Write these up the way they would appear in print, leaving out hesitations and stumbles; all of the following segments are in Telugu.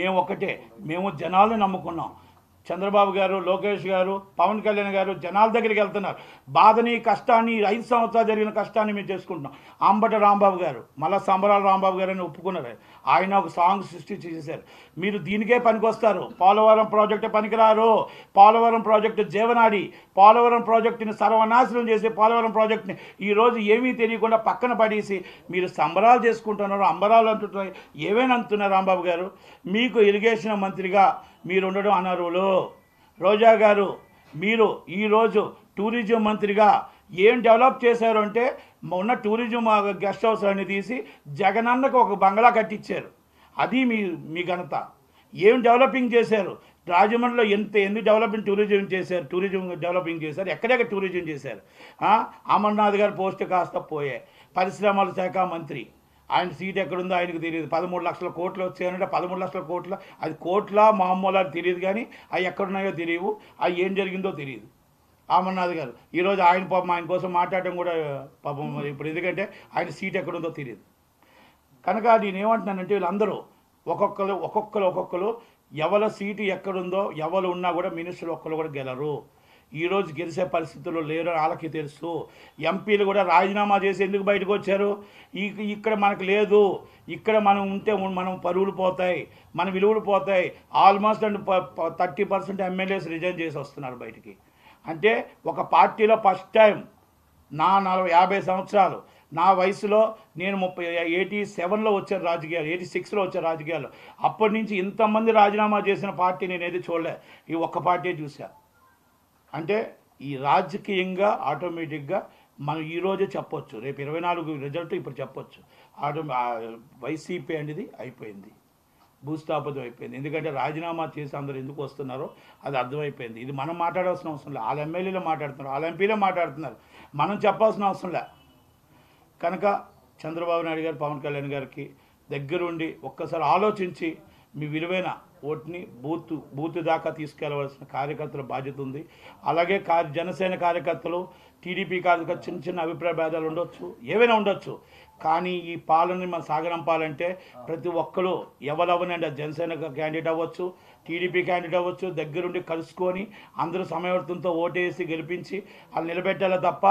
మేము ఒక్కటే, మేము జనాలను నమ్ముకున్నాం. చంద్రబాబు గారు, లోకేష్ గారు, పవన్ కళ్యాణ్ గారు జనాల దగ్గరికి వెళ్తున్నారు. బాధని, కష్టాన్ని, 5 సంవత్సరాలు జరిగిన కష్టాన్ని మేము చేసుకుంటున్నాం. అంబటి రాంబాబు గారు, మళ్ళీ సంబరాల రాంబాబు గారు అని ఒప్పుకున్నారు. ఆయన ఒక సాంగ్ సృష్టించి చేశారు. మీరు దీనికే పనికొస్తారు, పోలవరం ప్రాజెక్టు పనికిరారు. పోలవరం ప్రాజెక్టు జీవనాడి, పోలవరం ప్రాజెక్టుని సర్వనాశనం చేసి పోలవరం ప్రాజెక్టుని ఈరోజు ఏమీ తెలియకుండా పక్కన పడేసి మీరు సంబరాలు చేసుకుంటున్నారు, అంబరాలు అంటున్నారు. ఏమైనా అంటున్నారు రాంబాబు గారు? మీకు ఇరిగేషన్ మంత్రిగా మీరు ఉండడం అనర్హులు. రోజా గారు, మీరు ఈరోజు టూరిజం మంత్రిగా ఏం డెవలప్ చేశారు అంటే, మొన్న టూరిజం గెస్ట్ హౌస్ అన్ని తీసి జగనన్నకు ఒక బంగ్లా కట్టించారు. అది మీ ఘనత. ఏం డెవలపింగ్ చేశారు? రాజమండ్రిలో ఎందుకు డెవలపింగ్ టూరిజం చేశారు, టూరిజం డెవలపింగ్ చేశారు, ఎక్కడెక్కడ టూరిజం చేశారు. అమర్నాథ్ గారి పోస్ట్ కాస్త పోయాయి. పరిశ్రమల శాఖ మంత్రి, ఆయన సీట్ ఎక్కడుందో ఆయనకు తెలియదు. 13 లక్షల కోట్లు వచ్చాయంటే 13 లక్షల కోట్ల, అది కోట్ల మామూలు తెలియదు, కానీ అవి ఎక్కడున్నాయో తెలియవు, అవి ఏం జరిగిందో తెలియదు. అమర్నాథ్ గారు ఈరోజు ఆయన పాపం, ఆయన కోసం మాట్లాడటం కూడా పాపం ఇప్పుడు, ఎందుకంటే ఆయన సీట్ ఎక్కడుందో తెలియదు. కనుక నేను ఏమంటున్నానంటే, వీళ్ళందరూ ఒక్కొక్కరు ఎవరి సీటు ఎక్కడుందో, ఎవరు ఉన్నా కూడా మినిస్టర్లు ఒక్కరు కూడా గెలరు. ఈరోజు గెలిచే పరిస్థితుల్లో లేరు, వాళ్ళకి తెలుసు. ఎంపీలు కూడా రాజీనామా చేసి ఎందుకు బయటకు వచ్చారు? ఇక్కడ మనకు లేదు, ఇక్కడ మనం ఉంటే మనం పరువులు పోతాయి, మన విలువలు పోతాయి. ఆల్మోస్ట్ 30% ఎమ్మెల్యేస్ రిజైన్ చేసి వస్తున్నారు బయటికి. అంటే ఒక పార్టీలో ఫస్ట్ టైం నా 50 సంవత్సరాలు, నా వయసులో నేను 87లో వచ్చాను రాజకీయాలు, 86లో వచ్చాను రాజకీయాలు. అప్పటి నుంచి ఇంతమంది రాజీనామా చేసిన పార్టీ నేనేది చూడలే, ఈ ఒక్క పార్టీ చూసా. అంటే ఈ రాజకీయంగా ఆటోమేటిక్గా మనం ఈరోజే చెప్పొచ్చు, రేపు 24 రిజల్ట్ ఇప్పుడు చెప్పొచ్చు. వైసీపీ అనేది అయిపోయింది, భూస్థాపితం అయిపోయింది. ఎందుకంటే రాజీనామా చేసి అందరూ ఎందుకు వస్తున్నారో అది అర్థమైపోయింది. ఇది మనం మాట్లాడాల్సిన అవసరం లేదు, వాళ్ళ ఎమ్మెల్యేలు మాట్లాడుతున్నారు, వాళ్ళ ఎంపీలే మాట్లాడుతున్నారు, మనం చెప్పాల్సిన అవసరం లే. కనుక చంద్రబాబు నాయుడు గారు, పవన్ కళ్యాణ్ గారికి దగ్గరుండి ఒక్కసారి ఆలోచించి మీ విలువైన ఓటుని బూత్ దాకా తీసుకెళ్లవలసిన కార్యకర్తల బాధ్యత ఉంది. అలాగే జనసేన కార్యకర్తలు, టీడీపీ కార్యకర్తలు చిన్న అభిప్రాయ భేదాలు ఉండొచ్చు, ఏవైనా ఉండొచ్చు, కానీ ఈ పాలనని మనం సాగనంపాలంటే ప్రతి ఒక్కరు ఎవరవనండి, జనసేన క్యాండిడేట్ అవ్వచ్చు, టీడీపీ క్యాండిడేట్ అవ్వచ్చు, దగ్గరుండి కలుసుకొని అందరూ సమయవర్తంతో ఓటేసి గెలిపించి వాళ్ళు నిలబెట్టాలి తప్ప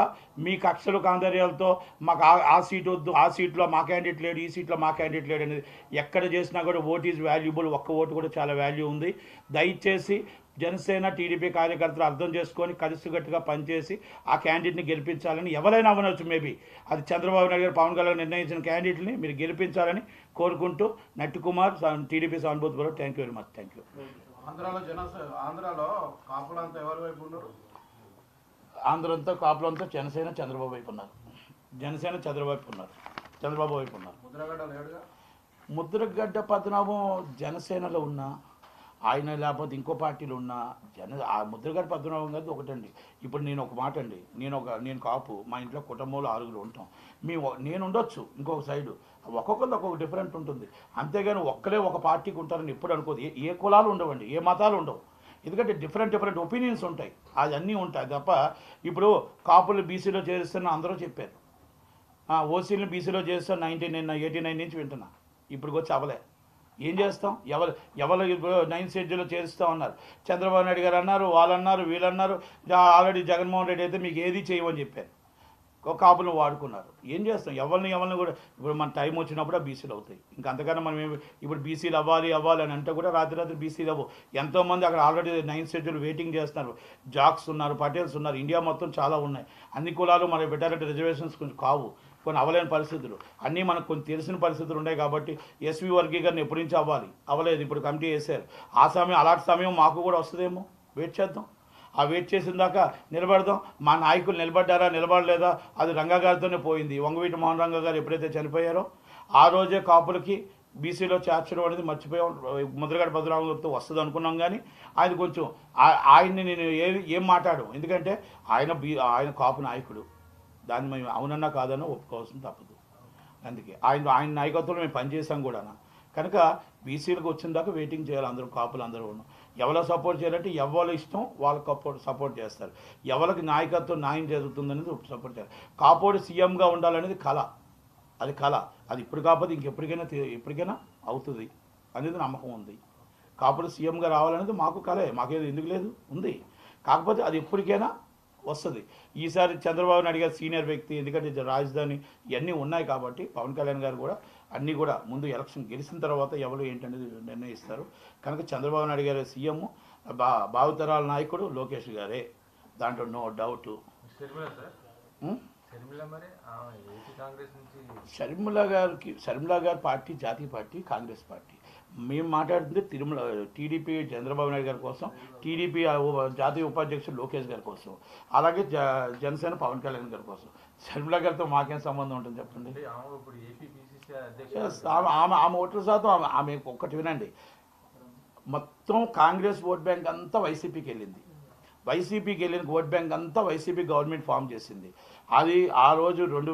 మీ కక్షలు కాందర్యాలతో మాకు ఆ సీట్ వద్దు, ఆ సీట్లో మా క్యాండిడేట్ లేడు, ఈ సీట్లో మా క్యాండిడేట్ లేడు అనేది ఎక్కడ చేసినా కూడా ఓట్ ఈజ్ వాల్యుబుల్. ఒక్క ఓటు కూడా చాలా వాల్యూ ఉంది. దయచేసి జనసేన టీడీపీ కార్యకర్తలు అర్థం చేసుకొని కలిసికట్టుగా పనిచేసి ఆ క్యాండిడేట్ని గెలిపించాలని, ఎవరైనా అవ్వచ్చు, మేబీ అది చంద్రబాబు నాయుడు గారు, పవన్ కళ్యాణ్ నిర్ణయించిన క్యాండిడేట్ని మీరు గెలిపించాలని కోరుకుంటూ నట్టి కుమార్, టీడీపీ సానుభూతి. Thank you very much. Thank you. ఆంధ్రాలో కాపులంతా ఎవరి వైపు ఉన్నారు? ఆంధ్రంతా కాపులంతా జనసేన చంద్రబాబు వైపు ఉన్నారు, జనసేన చంద్రబాబు వైపు ఉన్నారు. ముద్రగడ్డ పద్మనాభం జనసేనలో ఉన్నా, ఆయన లేకపోతే ఇంకో పార్టీలో ఉన్న ఆ ముద్రగడ్డ పద్మనాభం గారిది ఒకటండి. ఇప్పుడు నేను ఒక మాట అండి, నేను కాపు, మా ఇంట్లో కుటుంబంలో 6 ఉంటాం. నేను ఉండొచ్చు ఇంకొక సైడు, ఒక్కొక్కరిది ఒక్కొక్క డిఫరెంట్ ఉంటుంది. అంతేగాని ఒక్కలే ఒక పార్టీకి ఉంటారని ఎప్పుడు అనుకోదు. ఏ కులాలు ఉండవండి, ఏ మతాలు ఉండవు. ఎందుకంటే డిఫరెంట్ ఒపీనియన్స్ ఉంటాయి, అవన్నీ ఉంటాయి తప్ప. ఇప్పుడు కాపులు బీసీలో చేరుస్తున్న అందరూ చెప్పారు, ఓసీలను బీసీలో చేస్తా 89 నుంచి వింటున్నా, ఇప్పుడు వచ్చి అవలే. ఏం చేస్తాం? ఎవరు 9th షెడ్యూల్లో చేరుస్తూ ఉన్నారు. చంద్రబాబు నాయుడు గారు అన్నారు, వాళ్ళన్నారు, వీళ్ళన్నారు. ఆల్రెడీ జగన్మోహన్ రెడ్డి అయితే మీకు ఏది చేయమని చెప్పారు, కాపులను వాడుకున్నారు. ఏం చేస్తాం? ఎవరిని కూడా ఇప్పుడు మన టైం వచ్చినప్పుడు బీసీలు అవుతాయి. ఇంకా అంతకన్నా మనం ఇప్పుడు బీసీలు అవ్వాలి అని అంటే కూడా రాత్రి బీసీలు అవ్వవు. ఎంతోమంది అక్కడ ఆల్రెడీ 9th షెడ్యూల్ వెయిటింగ్ చేస్తున్నారు. జాక్స్ ఉన్నారు, పటేల్స్ ఉన్నారు, ఇండియా మొత్తం చాలా ఉన్నాయి. అన్ని కులాలు మనకి పెట్టాలంటే రిజర్వేషన్స్ కొంచెం కావు, కొన్ని అవ్వలేని పరిస్థితులు, అన్నీ మనకు కొన్ని తెలిసిన పరిస్థితులు ఉన్నాయి. కాబట్టి ఎస్వి వర్గీకరణ ఎప్పటి నుంచి అవ్వలేదు, ఇప్పుడు కమిటీ వేశారు. ఆ సమయం, అలాంటి సమయం మాకు కూడా వస్తుందేమో, వెయిట్ చేద్దాం. ఆ వెయిట్ చేసిన దాకా నిలబడదాం. మా నాయకులు నిలబడ్డారా నిలబడలేదా అది రంగా గారితోనే పోయింది. వంగవీటి మోహన్ రంగా గారు ఎప్పుడైతే చనిపోయారో ఆ రోజే కాపులకి బీసీలో చేర్చడం అనేది మర్చిపోయాం. ముద్రగడ్డ పద్మనాభంతో వస్తుంది అనుకున్నాం, కానీ ఆయన కొంచెం ఆయన్ని నేను ఏం మాట్లాడు, ఎందుకంటే ఆయన కాపు నాయకుడు, దాన్ని మేము అవునన్నా కాదన్నా ఒప్పుకోవాల్సిన తప్పదు. అందుకే ఆయన నాయకత్వంలో మేము పనిచేసాం కూడా. కనుక బీసీలకు వచ్చిన దాకా వెయిటింగ్ చేయాలి. అందరూ కాపులు అందరూ ఉన్నాం. ఎవరో సపోర్ట్ చేయాలంటే ఎవరి ఇష్టం వాళ్ళకి సపోర్ట్ చేస్తారు. ఎవరికి నాయకత్వం న్యాయం జరుగుతుందనేది సపోర్ట్ చేయాలి. కాపోడు సీఎంగా ఉండాలనేది కళ, అది ఇప్పుడు కాకపోతే ఇంకెప్పటికైనా అవుతుంది అనేది నమ్మకం ఉంది. కాపులు సీఎంగా రావాలనేది మాకు కలే, మాకేది ఎందుకు లేదు, ఉంది. కాకపోతే అది ఎప్పటికైనా వస్తుంది. ఈసారి చంద్రబాబు నాయుడు గారు సీనియర్ వ్యక్తి, ఎందుకంటే రాజధాని ఇవన్నీ ఉన్నాయి కాబట్టి పవన్ కళ్యాణ్ గారు కూడా అన్నీ కూడా ముందు ఎలక్షన్ గెలిచిన తర్వాత ఎవరు ఏంటనేది నిర్ణయిస్తారు. కనుక చంద్రబాబు నాయుడు గారు సీఎం, భావితరాల నాయకుడు లోకేష్ గారే, దాంట్లో నో డౌట్. షర్మిల గారి పార్టీ జాతీయ పార్టీ, కాంగ్రెస్ పార్టీ. మేము మాట్లాడుతుంది టీడీపీ చంద్రబాబు నాయుడు గారి కోసం, టీడీపీ జాతీయ ఉపాధ్యక్షుడు లోకేష్ గారి కోసం, అలాగే జనసేన పవన్ కళ్యాణ్ గారి కోసం. షర్మిల గారితో మాకేం సంబంధం ఉంటుంది చెప్పండి? ఆమె ఓట్ల శాతం ఆమె ఒక్కటి వినండి, మొత్తం కాంగ్రెస్ ఓట్ బ్యాంక్ అంతా వైసీపీకి వెళ్ళింది. వైసీపీకి వెళ్ళిన ఓట్ బ్యాంక్ అంతా వైసీపీ గవర్నమెంట్ ఫామ్ చేసింది. అది ఆ రోజు రెండు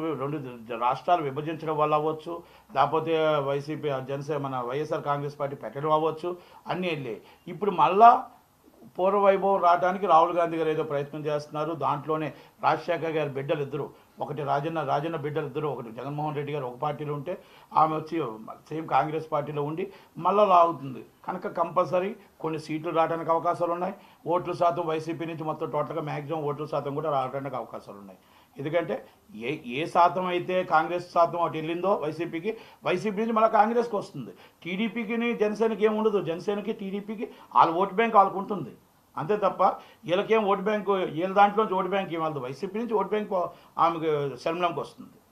రాష్ట్రాలు విభజించడం వల్ల అవ్వచ్చు, లేకపోతే వైసీపీ జనసేన మన వైఎస్ఆర్ కాంగ్రెస్ పార్టీ పెట్టడం అవ్వచ్చు, అన్నీ వెళ్ళాయి. ఇప్పుడు మళ్ళా పూర్వవైభవం రావడానికి రాహుల్ గాంధీ గారు ఏదో ప్రయత్నం చేస్తున్నారు. దాంట్లోనే రాజశేఖర్ గారి బిడ్డలు ఇద్దరు, ఒకటి రాజన్న బిడ్డలు ఇద్దరు, ఒకటి జగన్మోహన్ రెడ్డి గారు ఒక పార్టీలో ఉంటే ఆమె వచ్చి సేమ్ కాంగ్రెస్ పార్టీలో ఉండి మళ్ళీ లాగుతుంది. కనుక కంపల్సరీ కొన్ని సీట్లు రావడానికి అవకాశాలు ఉన్నాయి. ఓట్ల శాతం వైసీపీ నుంచి మొత్తం టోటల్గా మ్యాక్సిమం ఓట్ల శాతం కూడా రావడానికి అవకాశాలు ఉన్నాయి. ఎందుకంటే ఏ శాతం అయితే కాంగ్రెస్ శాతం అటు వెళ్ళిందో వైసీపీ నుంచి మళ్ళీ కాంగ్రెస్కి వస్తుంది. టీడీపీకి జనసేనకి ఏమి ఉండదు. జనసేనకి టీడీపీకి వాళ్ళ ఓట్ బ్యాంక్ వాళ్ళకు ఉంటుంది అంతే తప్ప వీళ్ళకేం ఓట్ బ్యాంకు, వీళ్ళ దాంట్లోంచి ఓట్ బ్యాంక్ ఏమవుతుంది, వైసీపీ నుంచి ఓట్ బ్యాంక్ ఆమెకు శర్మలంకి వస్తుంది.